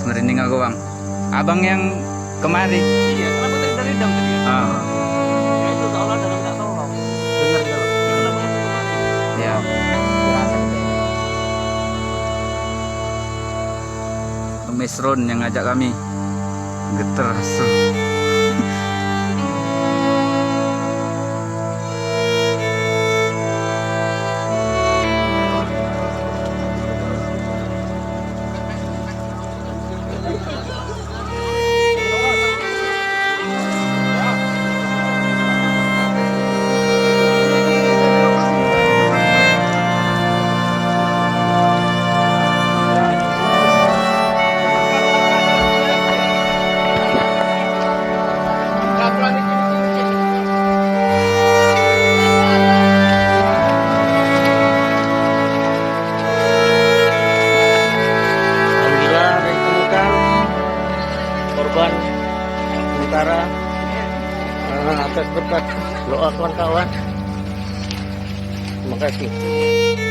Merinding aku bang. Abang yang kemari. Iya, kenapa tadi dari dam tadi? Ah. Ya itu seolah dalam nggak tolong. Dengar dalam. Kenapa itu mati? Ya. Kemis Ron yang ngajak kami. Geter asu. Korban sementara atas berkat doa kawan-kawan. Terima kasih.